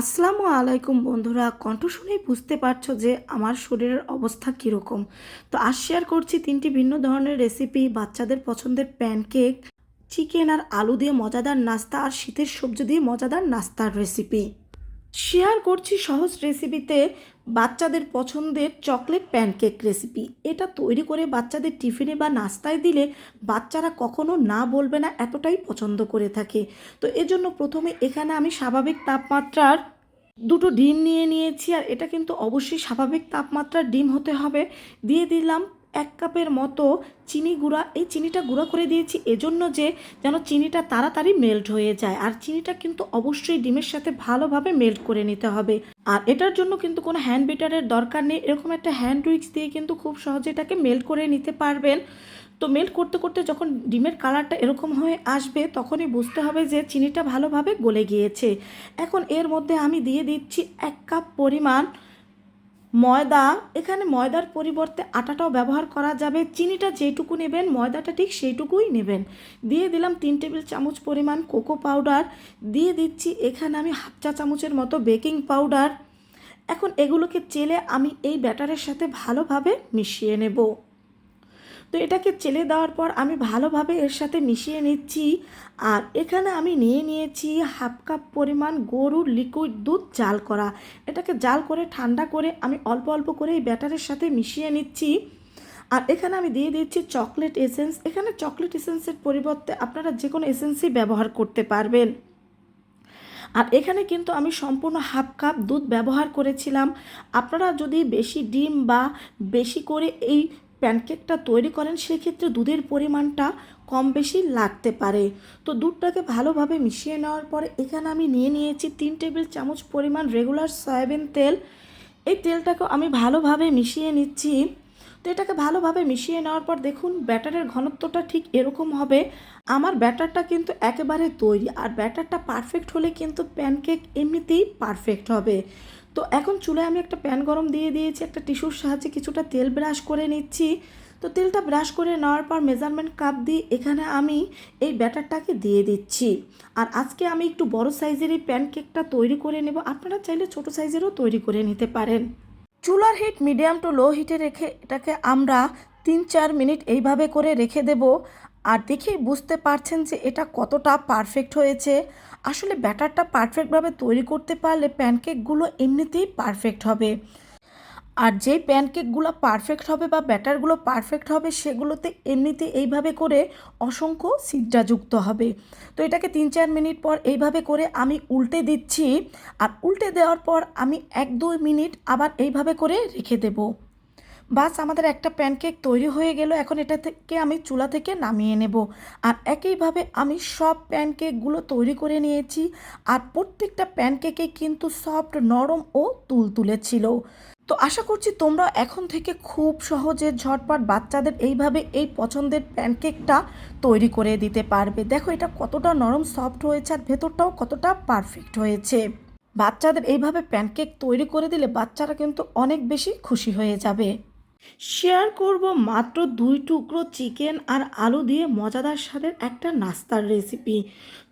আসসালামু আলাইকুম বন্ধুরা, কণ্ঠ শুনেই বুঝতে পারছো যে আমার শরীরের অবস্থা কীরকম। তো আজ শেয়ার করছি 3টি ভিন্ন ধরনের রেসিপি, বাচ্চাদের পছন্দের প্যানকেক, চিকেন আর আলু দিয়ে মজাদার নাস্তা আর শীতের সবজি দিয়ে মজাদার নাস্তার রেসিপি। শেয়ার করছি সহজ রেসিপিতে বাচ্চাদের পছন্দের চকলেট প্যানকেক রেসিপি। এটা তৈরি করে বাচ্চাদের টিফিনে বা নাস্তায় দিলে বাচ্চারা কখনো না বলবে না, এতটাই পছন্দ করে থাকে। তো এজন্য প্রথমে এখানে আমি স্বাভাবিক তাপমাত্রার দুটো ডিম নিয়ে নিয়েছি, আর এটা কিন্তু অবশ্যই স্বাভাবিক তাপমাত্রার ডিম হতে হবে। দিয়ে দিলাম 1 কাপের মতো চিনি গুঁড়া। এই চিনিটা গুঁড়া করে দিয়েছি এজন্য যে যেন চিনিটা তাড়াতাড়ি মেল্ট হয়ে যায়, আর চিনিটা কিন্তু অবশ্যই ডিমের সাথে ভালোভাবে মেল্ট করে নিতে হবে। আর এটার জন্য কিন্তু কোনো হ্যান্ড বিটারের দরকার নেই, এরকম একটা হ্যান্ড উইক্স দিয়ে কিন্তু খুব সহজে এটাকে মেল্ট করে নিতে পারবেন। তো মেল্ট করতে করতে যখন ডিমের কালারটা এরকম হয়ে আসবে তখনই বুঝতে হবে যে চিনিটা ভালোভাবে গলে গিয়েছে। এখন এর মধ্যে আমি দিয়ে দিচ্ছি 1 কাপ পরিমাণ ময়দা। এখানে ময়দার পরিবর্তে আটাটাও ব্যবহার করা যাবে। চিনিটা যেটুকু নেবেন ময়দাটা ঠিক সেইটুকুই নেবেন। দিয়ে দিলাম 3 টেবিল চামচ পরিমাণ কোকো পাউডার। দিয়ে দিচ্ছি এখানে আমি হাফ চা চামচের মতো বেকিং পাউডার। এখন এগুলোকে চেলে আমি এই ব্যাটারের সাথে ভালোভাবে মিশিয়ে নেব। তো এটাকে চেলে দেওয়ার পর আমি ভালোভাবে এর সাথে মিশিয়ে নিচ্ছি। আর এখানে আমি নিয়ে নিয়েছি 1/2 কাপ পরিমাণ গরুর লিকুইড দুধ জাল করা। এটাকে জাল করে ঠান্ডা করে আমি অল্প অল্প করে এই ব্যাটারের সাথে মিশিয়ে নিচ্ছি। আর এখানে আমি দিয়ে দিচ্ছি চকলেট এসেন্স। এখানে চকলেট এসেন্সের পরিবর্তে আপনারা যে কোনো এসেন্সই ব্যবহার করতে পারবেন। আর এখানে কিন্তু আমি সম্পূর্ণ 1/2 কাপ দুধ ব্যবহার করেছিলাম। আপনারা যদি বেশি ডিম বা বেশি করে এই প্যানকেকটা তৈরি করেন সেক্ষেত্রে দুধের পরিমাণটা কম বেশি লাগতে পারে। তো দুধটাকে ভালোভাবে মিশিয়ে নেওয়ার পরে এখানে আমি নিয়ে নিয়েছি 3 টেবিল চামচ পরিমাণ রেগুলার সয়াবিন তেল। এই তেলটাকে আমি ভালোভাবে মিশিয়ে নিচ্ছি। তো এটাকে ভালোভাবে মিশিয়ে নেওয়ার পর দেখুন ব্যাটারের ঘনত্বটা ঠিক এরকম হবে। আমার ব্যাটারটা কিন্তু একেবারে তৈরি, আর ব্যাটারটা পারফেক্ট হলে কিন্তু প্যানকেক এমনিতেই পারফেক্ট হবে। তো এখন চুলায় আমি একটা প্যান গরম দিয়ে দিয়েছি, একটা টিস্যুর সাহায্যে কিছুটা তেল ব্রাশ করে নিচ্ছি। তো তেলটা ব্রাশ করে নেওয়ার পর মেজারমেন্ট কাপ দিয়ে এখানে আমি এই ব্যাটারটাকে দিয়ে দিচ্ছি। আর আজকে আমি একটু বড় সাইজের এই প্যানকেকটা তৈরি করে নেব, আপনারা চাইলে ছোট সাইজেরও তৈরি করে নিতে পারেন। চুলার হিট মিডিয়াম টু লো হিটে রেখে এটাকে আমরা 3-4 মিনিট এইভাবে করে রেখে দেব। আর দেখেই বুঝতে পারছেন যে এটা কতটা পারফেক্ট হয়েছে। আসলে ব্যাটারটা পারফেক্টভাবে তৈরি করতে পারলে প্যানকেকগুলো এমনিতেই পারফেক্ট হবে। আর যেই প্যানকেকগুলো পারফেক্ট হবে বা ব্যাটারগুলো পারফেক্ট হবে সেগুলোতে এমনিতে এইভাবে করে অসংখ্য ছিদ্রা যুক্ত হবে। তো এটাকে 3-4 মিনিট পর এইভাবে করে আমি উল্টে দিচ্ছি। আর উল্টে দেওয়ার পর আমি 1-2 মিনিট আবার এইভাবে করে রেখে দেব। বাস আমাদের একটা প্যানকেক তৈরি হয়ে গেল। এখন এটা থেকে আমি চুলা থেকে নামিয়ে নেব। আর একইভাবে আমি সব প্যানকেকগুলো তৈরি করে নিয়েছি। আর প্রত্যেকটা প্যানকেকে কিন্তু সফট, নরম ও তুলতুলে ছিল। তো আশা করছি তোমরা এখন থেকে খুব সহজে ঝটপট বাচ্চাদের এইভাবে এই পছন্দের প্যানকেকটা তৈরি করে দিতে পারবে। দেখো এটা কতটা নরম সফট হয়েছে আর ভেতরটাও কতটা পারফেক্ট হয়েছে। বাচ্চাদের এইভাবে প্যানকেক তৈরি করে দিলে বাচ্চারা কিন্তু অনেক বেশি খুশি হয়ে যাবে। শেয়ার করব মাত্র 2 টুকরো চিকেন আর আলু দিয়ে মজাদার স্বাদের একটা নাস্তার রেসিপি।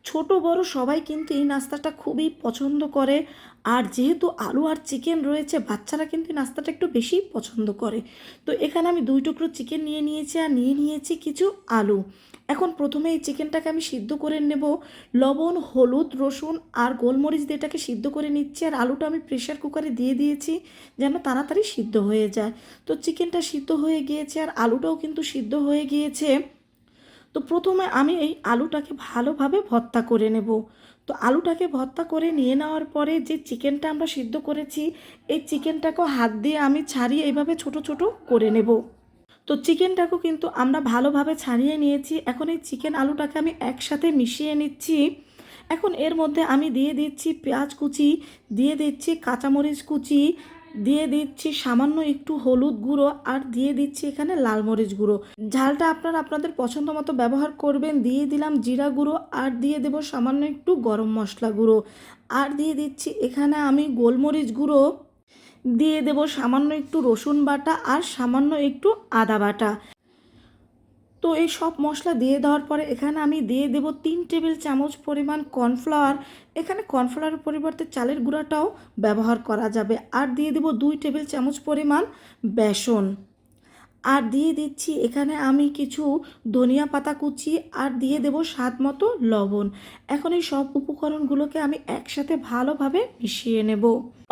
ছোট বড় সবাই কিন্তু এই নাস্তাটা খুবই পছন্দ করে। আর যেহেতু আলু আর চিকেন রয়েছে বাচ্চারা কিন্তু এই নাস্তাটা একটু বেশি পছন্দ করে। তো এখানে আমি 2 টুকরো চিকেন নিয়ে নিয়েছি আর নিয়ে নিয়েছি কিছু আলু। এখন প্রথমে এই চিকেনটাকে আমি সিদ্ধ করে নেব। লবণ, হলুদ, রসুন আর গোলমরিচ দিয়ে এটাকে সিদ্ধ করে নিচ্ছি। আর আলুটা আমি প্রেশার কুকারে দিয়ে দিয়েছি যেন তাড়াতাড়ি সিদ্ধ হয়ে যায়। তো চিকেনটা সিদ্ধ হয়ে গিয়েছে আর আলুটাও কিন্তু সিদ্ধ হয়ে গিয়েছে। তো প্রথমে আমি এই আলুটাকে ভালোভাবে ভর্তা করে নেব। তো আলুটাকে ভর্তা করে নিয়ে নেওয়ার পরে যে চিকেনটা আমরা সিদ্ধ করেছি এই চিকেনটাকেও হাত দিয়ে আমি ছাড়িয়ে এইভাবে ছোট ছোট করে নেব। তো চিকেনটাকেও কিন্তু আমরা ভালোভাবে ছাড়িয়ে নিয়েছি। এখন এই চিকেন আলুটাকে আমি একসাথে মিশিয়ে নিচ্ছি। এখন এর মধ্যে আমি দিয়ে দিচ্ছি পেঁয়াজ কুচি, দিয়ে দিচ্ছি কাঁচামরিচ কুচি, দিয়ে দিচ্ছি সামান্য একটু হলুদ গুঁড়ো, আর দিয়ে দিচ্ছি এখানে লাল মরিচ গুঁড়ো। ঝালটা আপনারা আপনাদের পছন্দ মতো ব্যবহার করবেন। দিয়ে দিলাম জিরা গুঁড়ো, আর দিয়ে দেব সামান্য একটু গরম মশলা গুঁড়ো, আর দিয়ে দিচ্ছি এখানে আমি গোলমরিচ গুঁড়ো, দিয়ে দেব সামান্য একটু রসুন বাটা আর সামান্য একটু আদা বাটা। তো এই সব মশলা দিয়ে দেওয়ার পরে এখানে আমি দিয়ে দেব 3 টেবিল চামচ পরিমাণ কর্নফ্লাওয়ার। এখানে কর্নফ্লাওয়ারের পরিবর্তে চালের গুঁড়াটাও ব্যবহার করা যাবে। আর দিয়ে দেব 2 টেবিল চামচ পরিমাণ বেসন। আর দিয়ে দিচ্ছি এখানে আমি কিছু ধনিয়া পাতা কুচি, আর দিয়ে দেব স্বাদ মতো লবণ। এখন এই সব উপকরণগুলোকে আমি একসাথে ভালোভাবে মিশিয়ে নেব।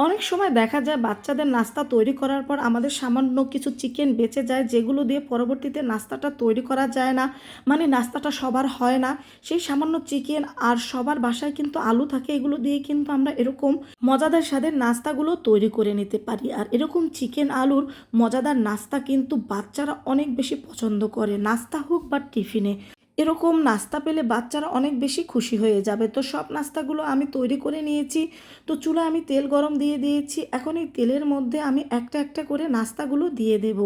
অনেক সময় দেখা যায় বাচ্চাদের নাস্তা তৈরি করার পর আমাদের সামান্য কিছু চিকেন বেঁচে যায়, যেগুলো দিয়ে পরবর্তীতে নাস্তাটা তৈরি করা যায় না, মানে নাস্তাটা সবার হয় না। সেই সামান্য চিকেন আর সবার বাসায় কিন্তু আলু থাকে, এগুলো দিয়ে কিন্তু আমরা এরকম মজাদার স্বাদের নাস্তাগুলো তৈরি করে নিতে পারি। আর এরকম চিকেন আলুর মজাদার নাস্তা কিন্তু বাচ্চারা অনেক বেশি পছন্দ করে, নাস্তা হোক বা টিফিনে। এরকম নাস্তা পেলে বাচ্চারা অনেক বেশি খুশি হয়ে যাবে। তো সব নাস্তাগুলো আমি তৈরি করে নিয়েছি। তো চুলায় আমি তেল গরম দিয়ে দিয়েছি। এখন এই তেলের মধ্যে আমি একটা একটা করে নাস্তাগুলো দিয়ে দেব।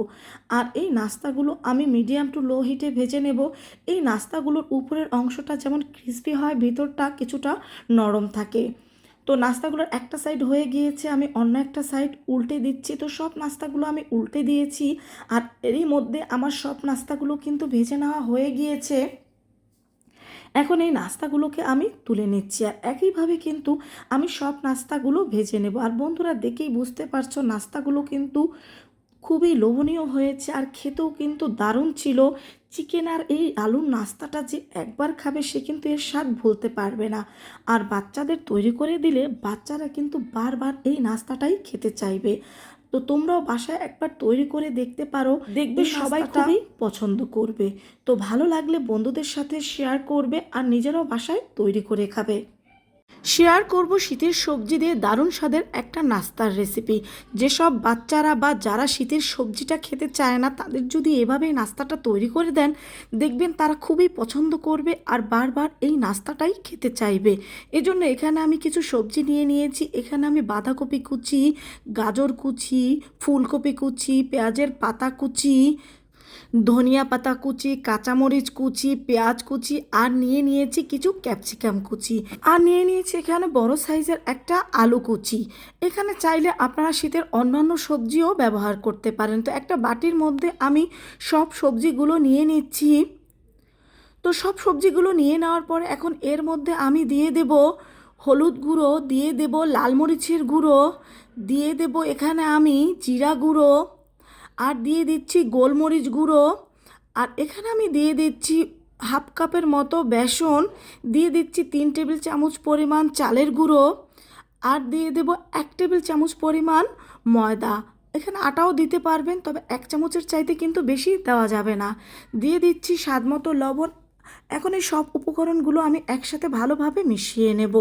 আর এই নাস্তাগুলো আমি মিডিয়াম টু লো হিটে ভেজে নেব। এই নাস্তাগুলোর উপরের অংশটা যেমন ক্রিস্পি হয়, ভিতরটা কিছুটা নরম থাকে। তো নাস্তাগুলোর একটা সাইড হয়ে গিয়েছে, আমি অন্য একটা সাইড উল্টে দিচ্ছি। তো সব নাস্তাগুলো আমি উল্টে দিয়েছি। আর এরই মধ্যে আমার সব নাস্তাগুলো কিন্তু ভেজে নেওয়া হয়ে গিয়েছে। এখন এই নাস্তাগুলোকে আমি তুলে নিচ্ছি। আর একইভাবে কিন্তু আমি সব নাস্তাগুলো ভেজে নেব। আর বন্ধুরা, দেখেই বুঝতে পারছো নাস্তাগুলো কিন্তু খুবই লোভনীয় হয়েছে, আর খেতেও কিন্তু দারুণ ছিল। চিকেন আর এই আলুর নাস্তাটা যে একবার খাবে সে কিন্তু এর স্বাদ ভুলতে পারবে না। আর বাচ্চাদের তৈরি করে দিলে বাচ্চারা কিন্তু বারবার এই নাস্তাটাই খেতে চাইবে। তো তোমরাও বাসায় একবার তৈরি করে দেখতে পারো, দেখবে সবাই খুবই পছন্দ করবে। তো ভালো লাগলে বন্ধুদের সাথে শেয়ার করবে, আর নিজেরাও বাসায় তৈরি করে খাবে। শেয়ার করব শীতের সবজি দিয়ে দারুণ স্বাদের একটা নাস্তার রেসিপি। যেসব বাচ্চারা বা যারা শীতের সবজিটা খেতে চায় না, তাদের যদি এভাবে নাস্তাটা তৈরি করে দেন, দেখবেন তারা খুবই পছন্দ করবে আর বারবার এই নাস্তাটাই খেতে চাইবে। এজন্য এখানে আমি কিছু সবজি নিয়ে নিয়েছি। এখানে আমি বাঁধাকপি কুচি, গাজর কুচি, ফুলকপি কুচি, পেঁয়াজের পাতা কুচি, ধনিয়া পাতা কুচি, কাঁচামরিচ কুচি, পেঁয়াজ কুচি, আর নিয়ে নিয়েছি কিছু ক্যাপসিকাম কুচি, আর নিয়ে নিয়েছি এখানে বড় সাইজের একটা আলু কুচি। এখানে চাইলে আপনারা শীতের অন্যান্য সবজিও ব্যবহার করতে পারেন। তো একটা বাটির মধ্যে আমি সব সবজিগুলো নিয়ে নিচ্ছি। তো সব সবজিগুলো নিয়ে নেওয়ার পর এখন এর মধ্যে আমি দিয়ে দেব হলুদ গুঁড়ো, দিয়ে দেব লাল মরিচের গুঁড়ো, দিয়ে দেব এখানে আমি জিরা গুঁড়ো, আর দিয়ে দিচ্ছি গোলমরিচ গুঁড়ো, আর এখানে আমি দিয়ে দিচ্ছি হাফ কাপের মতো বেসন, দিয়ে দিচ্ছি 3 টেবিল চামচ পরিমাণ চালের গুঁড়ো, আর দিয়ে দেব 1 টেবিল চামচ পরিমাণ ময়দা। এখানে আটাও দিতে পারবেন, তবে 1 চামচের চাইতে কিন্তু বেশি দেওয়া যাবে না। দিয়ে দিচ্ছি স্বাদ মতো লবণ। এখন এই সব উপকরণগুলো আমি একসাথে ভালোভাবে মিশিয়ে নেব।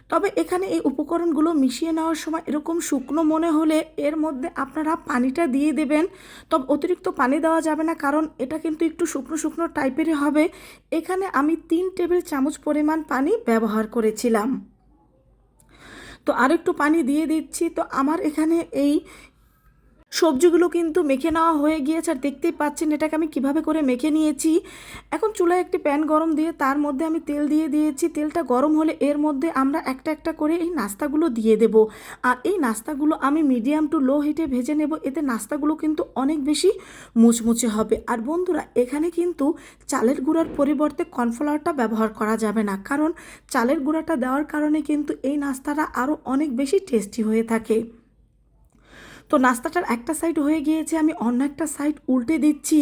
তবে এখানে এই উপকরণগুলো মিশিয়ে নেওয়ার সময় এরকম শুকনো মনে হলে এর মধ্যে আপনারা পানিটা দিয়ে দেবেন। তবে অতিরিক্ত পানি দেওয়া যাবে না, কারণ এটা কিন্তু একটু শুকনো শুকনো টাইপেরই হবে। এখানে আমি 3 টেবিল চামচ পরিমাণ পানি ব্যবহার করেছিলাম। তো আরেকটু পানি দিয়ে দিচ্ছি। তো আমার এখানে এই সবজিগুলো কিন্তু মেখে নেওয়া হয়ে গিয়েছে, আর দেখতেই পাচ্ছেন এটাকে আমি কিভাবে করে মেখে নিয়েছি। এখন চুলায় একটি প্যান গরম দিয়ে তার মধ্যে আমি তেল দিয়ে দিয়েছি। তেলটা গরম হলে এর মধ্যে আমরা একটা একটা করে এই নাস্তাগুলো দিয়ে দেব। আর এই নাস্তাগুলো আমি মিডিয়াম টু লো হিটে ভেজে নেব। এতে নাস্তাগুলো কিন্তু অনেক বেশি মুচমুচে হবে। আর বন্ধুরা, এখানে কিন্তু চালের গুঁড়ার পরিবর্তে কর্নফ্লাওয়ারটা ব্যবহার করা যাবে না, কারণ চালের গুঁড়াটা দেওয়ার কারণে কিন্তু এই নাস্তাটা আরও অনেক বেশি টেস্টি হয়ে থাকে। তো নাস্তাটার একটা সাইড হয়ে গিয়েছে, আমি অন্য একটা সাইড উল্টে দিচ্ছি।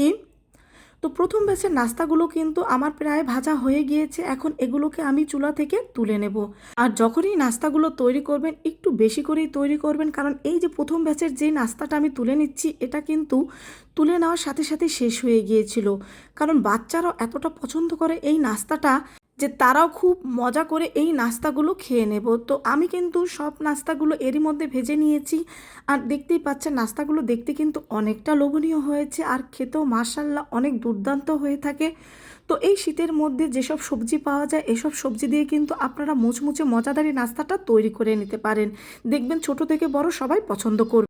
তো প্রথম ব্যাচের নাস্তাগুলো কিন্তু আমার প্রায় ভাজা হয়ে গিয়েছে। এখন এগুলোকে আমি চুলা থেকে তুলে নেব। আর যখনই নাস্তাগুলো তৈরি করবেন একটু বেশি করেই তৈরি করবেন, কারণ এই যে প্রথম ব্যাচের যে নাস্তাটা আমি তুলে নিচ্ছি, এটা কিন্তু তুলে নেওয়ার সাথে সাথে শেষ হয়ে গিয়েছিল। কারণ বাচ্চারাও এতটা পছন্দ করে এই নাস্তাটা যে তারাও খুব মজা করে এই নাস্তাগুলো খেয়ে নেব। তো আমি কিন্তু সব নাস্তাগুলো এরই মধ্যে ভেজে নিয়েছি। আর দেখতেই পাচ্ছেন নাস্তাগুলো দেখতে কিন্তু অনেকটা লোভনীয় হয়েছে, আর খেতেও মাশাআল্লাহ অনেক দুর্দান্ত হয়ে থাকে। তো এই শীতের মধ্যে যেসব সবজি পাওয়া যায়, এসব সবজি দিয়ে কিন্তু আপনারা মুচমুচে মজাদারি নাস্তাটা তৈরি করে নিতে পারেন। দেখবেন ছোট থেকে বড় সবাই পছন্দ করবে।